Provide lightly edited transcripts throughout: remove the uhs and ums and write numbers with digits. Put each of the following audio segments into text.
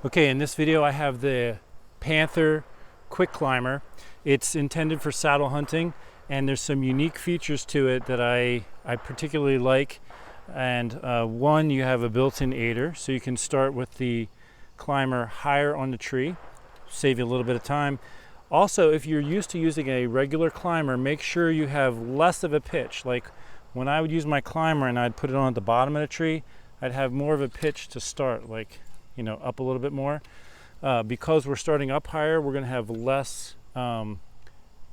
Okay, in this video I have the Panther quick climber. It's intended for saddle hunting, and there's some unique features to it that I particularly like. And one, you have a built-in aider, so you can start with the climber higher on the tree, save you a little bit of time. Also, if you're used to using a regular climber, make sure you have less of a pitch. Like when I would use my climber and I'd put it on at the bottom of the tree, I'd have more of a pitch to start, like, you know, up a little bit more. Because we're starting up higher, we're going to have less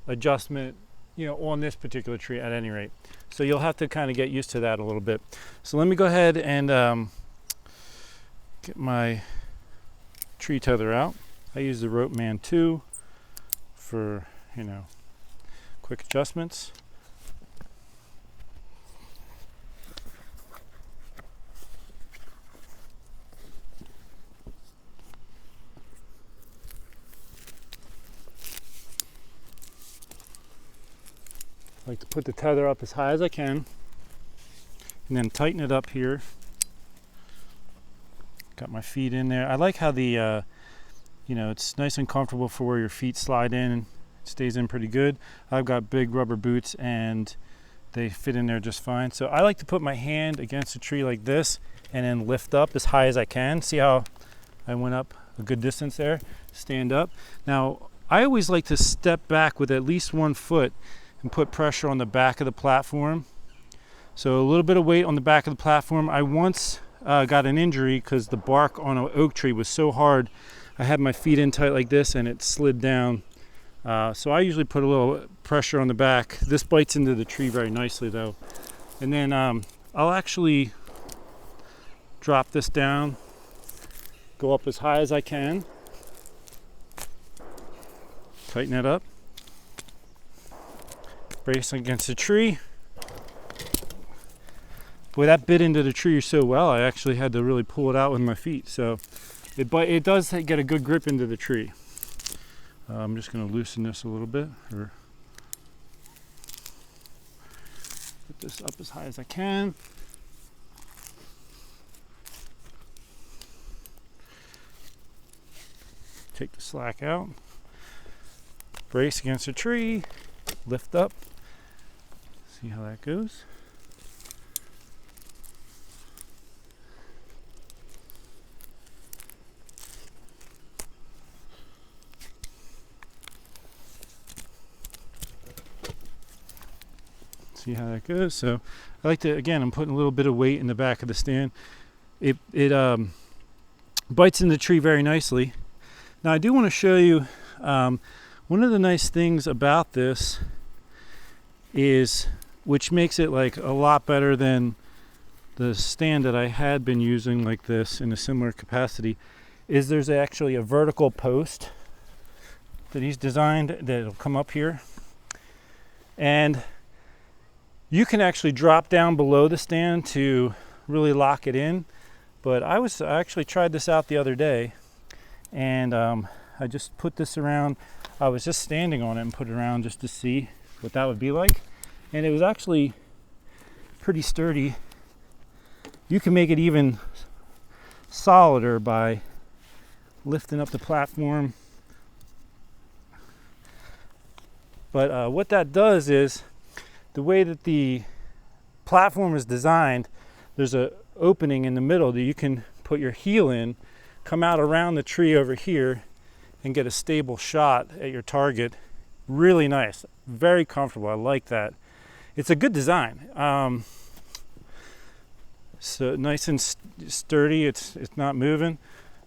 adjustment, you know, on this particular tree at any rate. So you'll have to kind of get used to that a little bit. So let me go ahead and get my tree tether out. I use the Rope Man 2 for, you know, quick adjustments. I like to put the tether up as high as I can and then tighten it up here. Got my feet in there. I like how the you know, it's nice and comfortable for where your feet slide in, and it stays in pretty good. I've got big rubber boots and they fit in there just fine. So I like to put my hand against a tree like this and then lift up as high as I can. See how I went up a good distance there? Stand up. Now I always like to step back with at least 1 foot and put pressure on the back of the platform. So a little bit of weight on the back of the platform. I once got an injury because the bark on an oak tree was so hard. I had my feet in tight like this and it slid down. So I usually put a little pressure on the back. This bites into the tree very nicely though. And then I'll actually drop this down, go up as high as I can, tighten it up, brace against the tree. Boy, that bit into the tree so well, I actually had to really pull it out with my feet. So it does get a good grip into the tree. I'm just going to loosen this a little bit, or put this up as high as I can. Take the slack out, brace against the tree, lift up, see how that goes. See how that goes. So I like to, again, I'm putting a little bit of weight in the back of the stand. It bites in the tree very nicely. Now I do want to show you one of the nice things about this is, which makes it like a lot better than the stand that I had been using like this in a similar capacity, is there's actually a vertical post that he's designed that'll come up here, and you can actually drop down below the stand to really lock it in. But I actually tried this out the other day, and I just put this around. I was just standing on it and put it around just to see what that would be like, and it was actually pretty sturdy. You can make it even solider by lifting up the platform. But what that does is, the way that the platform is designed, there's an opening in the middle that you can put your heel in, come out around the tree over here, and get a stable shot at your target. Really nice, very comfortable. I like that. It's a good design. So nice and sturdy. It's not moving.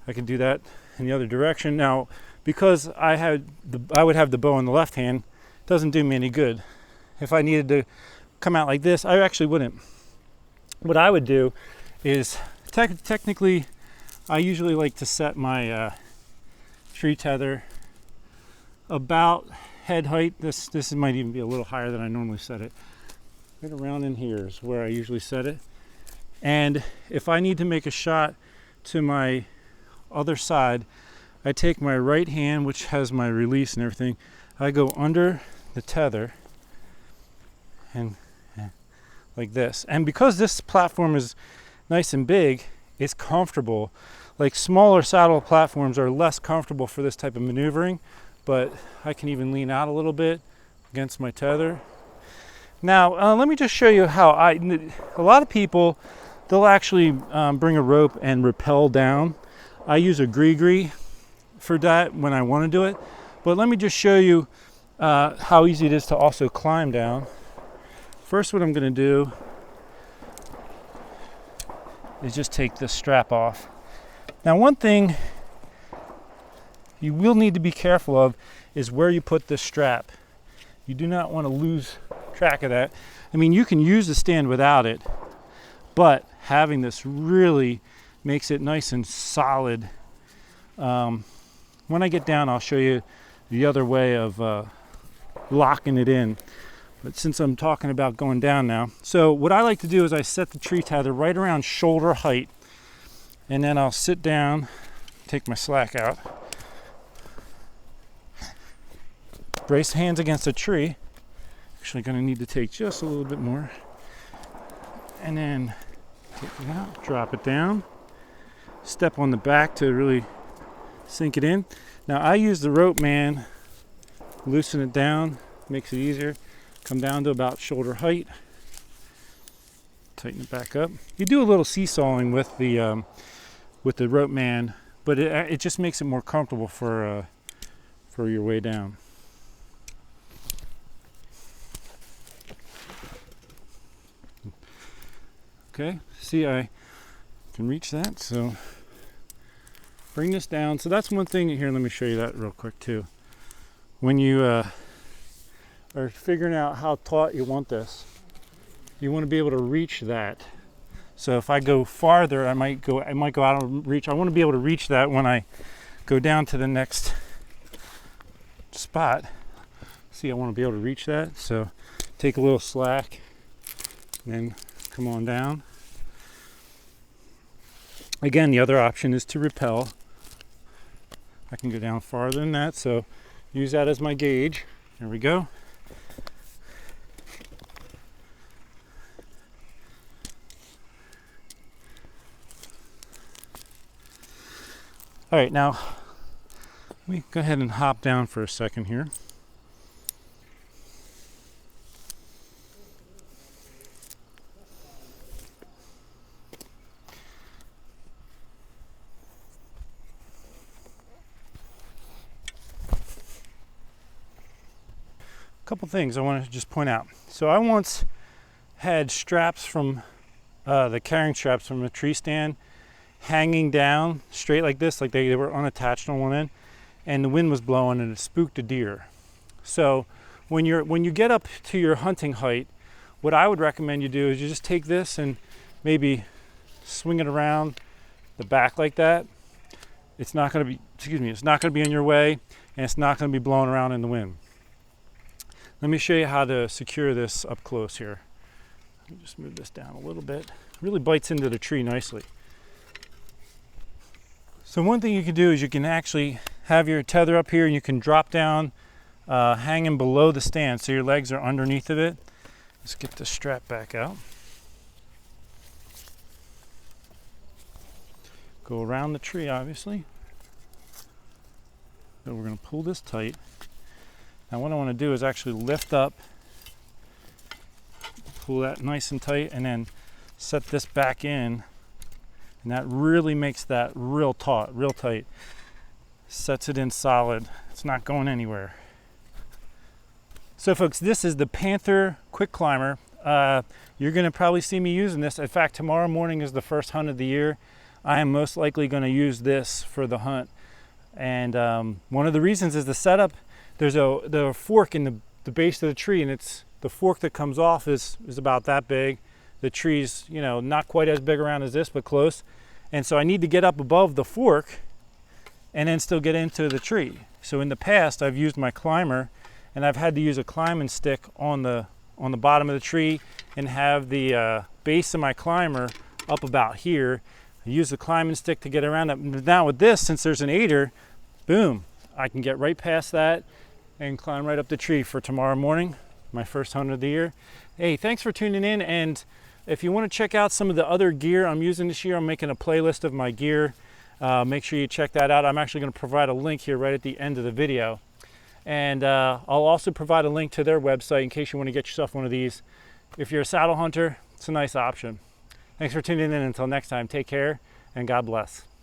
I can do that in the other direction. Now, because I would have the bow in the left hand, it doesn't do me any good. If I needed to come out like this, I actually wouldn't. What I would do is, technically, I usually like to set my tree tether about head height. This might even be a little higher than I normally set it. Right around in here is where I usually set it. And if I need to make a shot to my other side, I take my right hand, which has my release and everything, I go under the tether and like this. And because this platform is nice and big, it's comfortable. like smaller saddle platforms are less comfortable for this type of maneuvering, but I can even lean out a little bit against my tether. Now, let me just show you how a lot of people, they'll actually bring a rope and rappel down. I use a gree for that when I want to do it, but let me just show you how easy it is to also climb down. First, what I'm going to do is just take this strap off. Now, one thing you will need to be careful of is where you put this strap. You do not want to lose track of that. I mean, you can use the stand without it, but having this really makes it nice and solid. When I get down, I'll show you the other way of locking it in. But since I'm talking about going down now, so what I like to do is I set the tree tether right around shoulder height, and then I'll sit down, take my slack out, brace hands against a tree. Actually going to need to take just a little bit more, and then take it out, drop it down, step on the back to really sink it in. Now I use the rope man, loosen it down, makes it easier. Come down to about shoulder height, tighten it back up. You do a little seesawing with the rope man, but it just makes it more comfortable for your way down. Okay, see, I can reach that, so bring this down. So that's one thing here. Let me show you that real quick too. When you are figuring out how taut you want this, you want to be able to reach that. So if I go farther, I might go out of reach. I want to be able to reach that when I go down to the next spot. See, I want to be able to reach that. So take a little slack, and then come on down. Again, the other option is to rappel. I can go down farther than that, so use that as my gauge. There we go. All right, now let me go ahead and hop down for a second here. A couple things I want to just point out. So I once had straps from the carrying straps from a tree stand hanging down straight like this, like they were unattached on one end, and the wind was blowing and it spooked a deer. So when you get up to your hunting height, what I would recommend you do is you just take this and maybe swing it around the back like that. It's not going to be, it's not going to be in your way, and it's not going to be blowing around in the wind. Let me show you how to secure this up close here. Let me just move this down a little bit. It really bites into the tree nicely. So one thing you can do is you can actually have your tether up here and you can drop down hanging below the stand so your legs are underneath of it. Let's get the strap back out. Go around the tree, obviously. So we're going to pull this tight. Now what I want to do is actually lift up, pull that nice and tight, and then set this back in. And that really makes that real taut, real tight. Sets it in solid. It's not going anywhere. So folks, this is the Panther Quick Climber. You're going to probably see me using this. In fact, tomorrow morning is the first hunt of the year. I am most likely going to use this for the hunt. And one of the reasons is the setup. There's the fork in the base of the tree, and it's the fork that comes off is about that big. The tree's, not quite as big around as this, but close. And so I need to get up above the fork and then still get into the tree. So in the past, I've used my climber, and I've had to use a climbing stick on the bottom of the tree and have the base of my climber up about here. I use the climbing stick to get around it. Now with this, since there's an aider, boom, I can get right past that and climb right up the tree for tomorrow morning, my first hunt of the year. Hey, thanks for tuning in, and if you want to check out some of the other gear I'm using this year, I'm making a playlist of my gear. Make sure you check that out. I'm actually going to provide a link here right at the end of the video. And I'll also provide a link to their website in case you want to get yourself one of these. If you're a saddle hunter, it's a nice option. Thanks for tuning in. Until next time, take care and God bless.